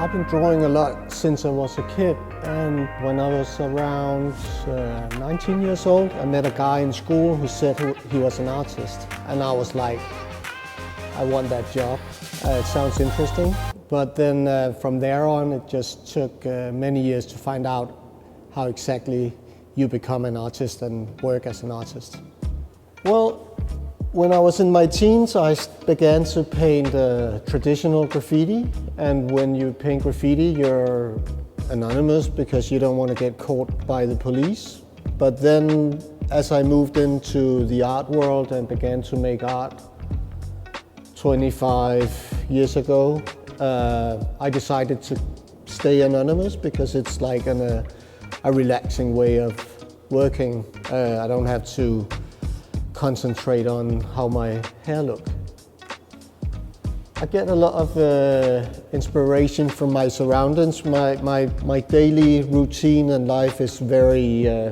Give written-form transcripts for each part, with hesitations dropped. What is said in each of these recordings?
I've been drawing a lot since I was a kid, and when I was around 19 years old, I met a guy in school who said he was an artist, and I was like, I want that job. It sounds interesting. But then from there on, it just took many years to find out how exactly you become an artist and work as an artist. Well, when I was in my teens, I began to paint traditional graffiti. And when you paint graffiti, you're anonymous because you don't want to get caught by the police. But then as I moved into the art world and began to make art 25 years ago, I decided to stay anonymous because it's like a relaxing way of working. I don't have to concentrate on how my hair looks. I get a lot of inspiration from my surroundings. My daily routine and life is very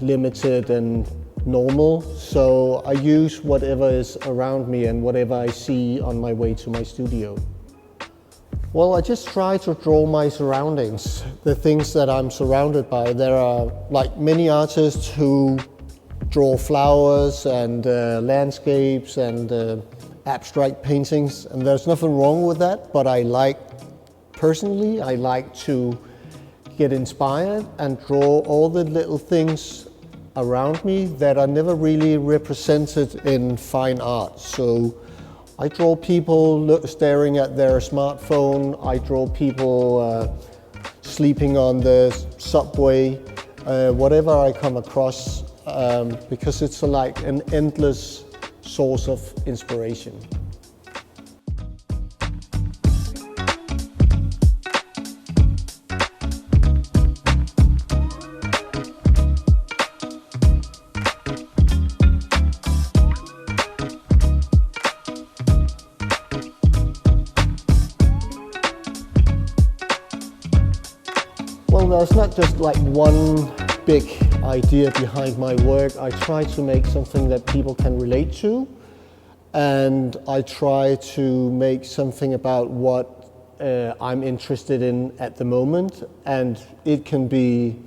limited and normal, so I use whatever is around me and whatever I see on my way to my studio. Well, I just try to draw my surroundings, the things that I'm surrounded by. There are many artists who draw flowers and landscapes and abstract paintings, and there's nothing wrong with that, but personally, I like to get inspired and draw all the little things around me that are never really represented in fine art. So I draw people staring at their smartphone, I draw people sleeping on the subway, whatever I come across, because it's like an endless source of inspiration. Well, there's not just one big idea behind my work. I try to make something that people can relate to, and I try to make something about what I'm interested in at the moment, and it can be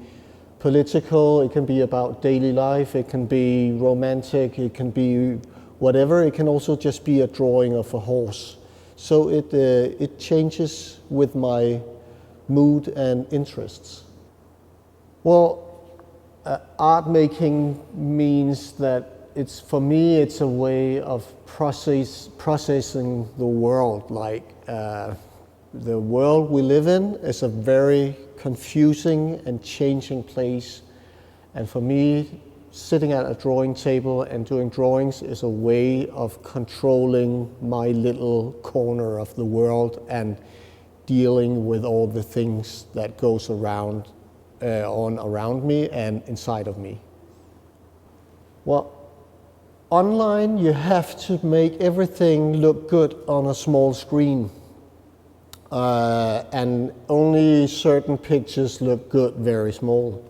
political, it can be about daily life, it can be romantic, it can be whatever. It can also just be a drawing of a horse. So it changes with my mood and interests. Well, art making means that for me it's a way of processing the world. The world we live in is a very confusing and changing place, and for me, sitting at a drawing table and doing drawings is a way of controlling my little corner of the world and dealing with all the things that goes around me and inside of me. Well, online you have to make everything look good on a small screen, and only certain pictures look good very small.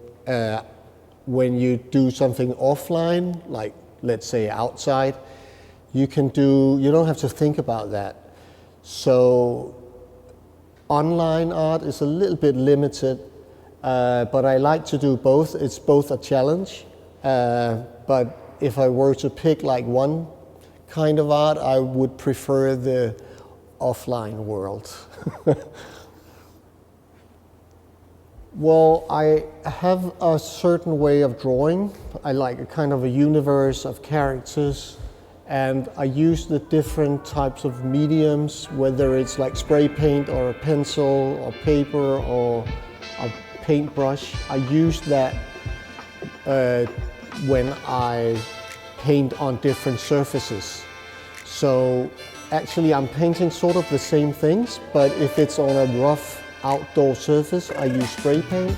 When you do something offline, like let's say outside, you don't have to think about that. So online art is a little bit limited, but I like to do both. It's both a challenge, but if I were to pick one kind of art, I would prefer the offline world. Well, I have a certain way of drawing. I like a kind of a universe of characters, and I use the different types of mediums, whether it's spray paint or a pencil or paper or a paintbrush. I use that when I paint on different surfaces. So actually I'm painting sort of the same things, but if it's on a rough outdoor surface, I use spray paint.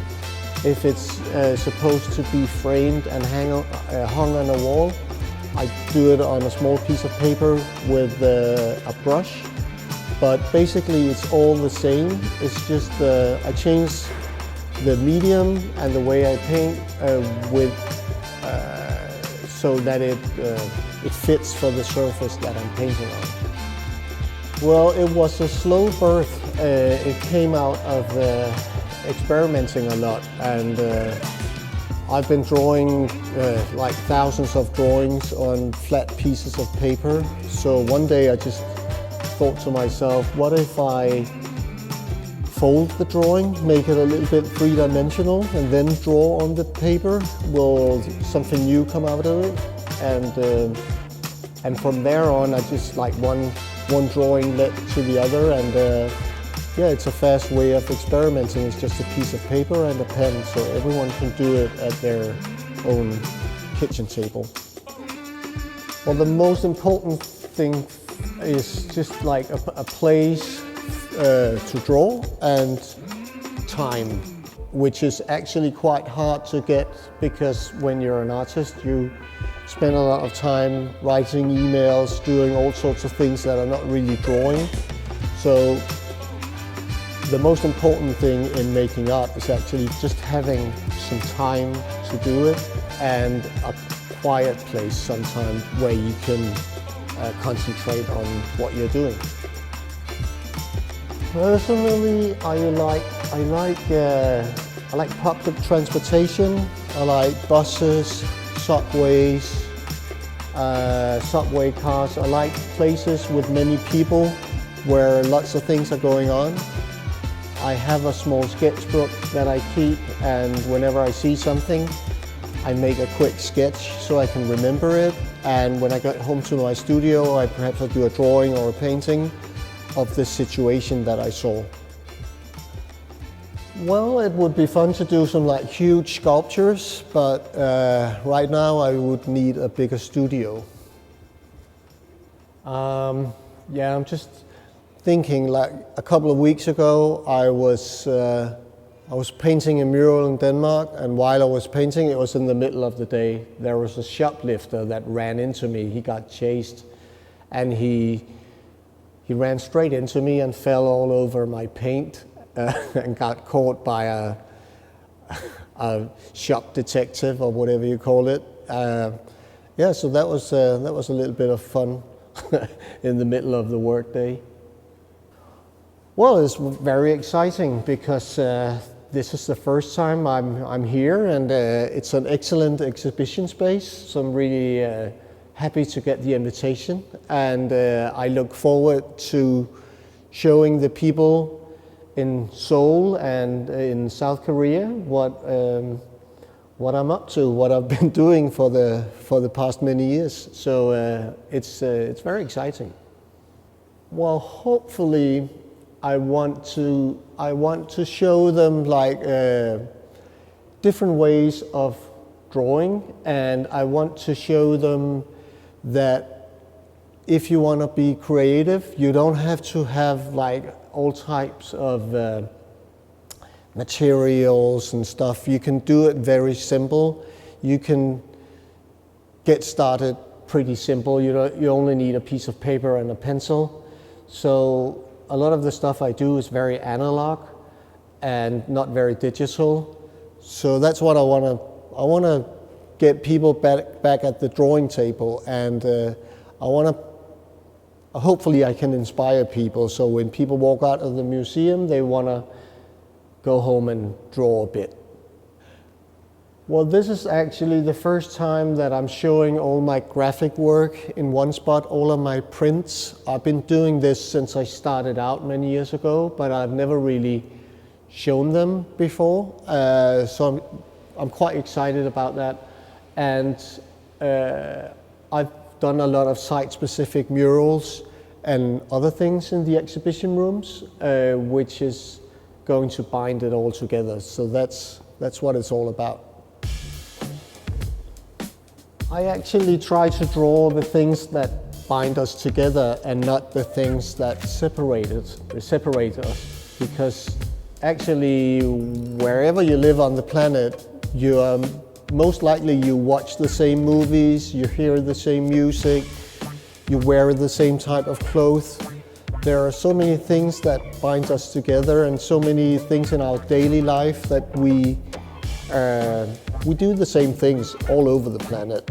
If it's supposed to be framed and hung on a wall, I do it on a small piece of paper with a brush. But basically it's all the same. It's just I change the medium and the way I paint so that it fits for the surface that I'm painting on. Well, it was a slow birth. It came out of experimenting a lot, and I've been drawing like thousands of drawings on flat pieces of paper. So one day I just thought to myself, what if I fold the drawing, make it a little bit three-dimensional, and then draw on the paper? Will something new come out of it? And from there on, I just like one drawing led to the other, and yeah, it's a fast way of experimenting. It's just a piece of paper and a pen, so everyone can do it at their own kitchen table. Well, the most important thing is just like a place to draw and time, which is actually quite hard to get, because when you're an artist, you spend a lot of time writing emails, doing all sorts of things that are not really drawing. So the most important thing in making art is actually just having some time to do it, and a quiet place sometime where you can concentrate on what you're doing. Personally, I like public transportation. I like buses, subways, subway cars. I like places with many people where lots of things are going on. I have a small sketchbook that I keep, and whenever I see something, I make a quick sketch so I can remember it. And when I get home to my studio, perhaps I do a drawing or a painting of the situation that I saw. Well, it would be fun to do some like huge sculptures, but right now I would need a bigger studio. Yeah, I'm just thinking, like a couple of weeks ago, I was painting a mural in Denmark, and while I was painting, it was in the middle of the day. There was a shoplifter that ran into me. He got chased, and he ran straight into me and fell all over my paint and got caught by a shop detective or whatever you call it. Yeah, so that was a little bit of fun in the middle of the workday. Well, it's very exciting because this is the first time I'm here, and it's an excellent exhibition space. So I'm really happy to get the invitation, and I look forward to showing the people in Seoul and in South Korea what I'm up to, what I've been doing for the past many years. So it's very exciting. Well, hopefully I want to show them like different ways of drawing, and I want to show them that if you want to be creative, you don't have to have like all types of materials and stuff. You can do it very simple. You can get started pretty simple. You only need a piece of paper and a pencil. So a lot of the stuff I do is very analog and not very digital. So that's what I want to get people back at the drawing table, and hopefully I can inspire people, so when people walk out of the museum, they want to go home and draw a bit. Well, this is actually the first time that I'm showing all my graphic work in one spot, all of my prints. I've been doing this since I started out many years ago, but I've never really shown them before. So I'm quite excited about that. And I've done a lot of site-specific murals and other things in the exhibition rooms, which is going to bind it all together. So that's what it's all about. I actually try to draw the things that bind us together and not the things that separate us, because actually wherever you live on the planet, you are most likely you watch the same movies, you hear the same music, you wear the same type of clothes. There are so many things that bind us together, and so many things in our daily life that we do the same things all over the planet.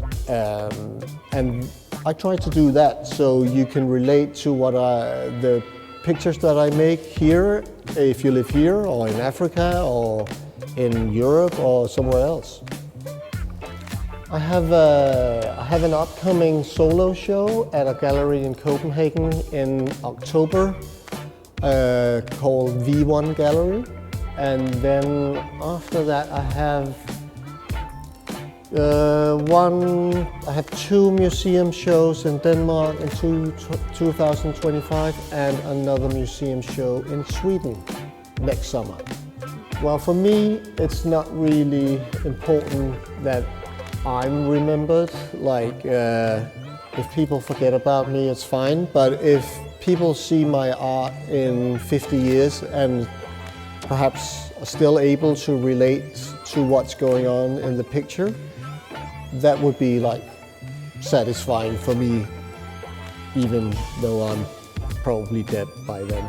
And I try to do that so you can relate to the pictures that I make here, if you live here or in Africa or in Europe or somewhere else. I have an upcoming solo show at a gallery in Copenhagen in October called V1 Gallery, and then after that I have two museum shows in Denmark in 2025 and another museum show in Sweden next summer. Well, for me, it's not really important that I'm remembered. Like, if people forget about me, it's fine. But if people see my art in 50 years and perhaps are still able to relate to what's going on in the picture, that would be like satisfying for me, even though I'm probably dead by then.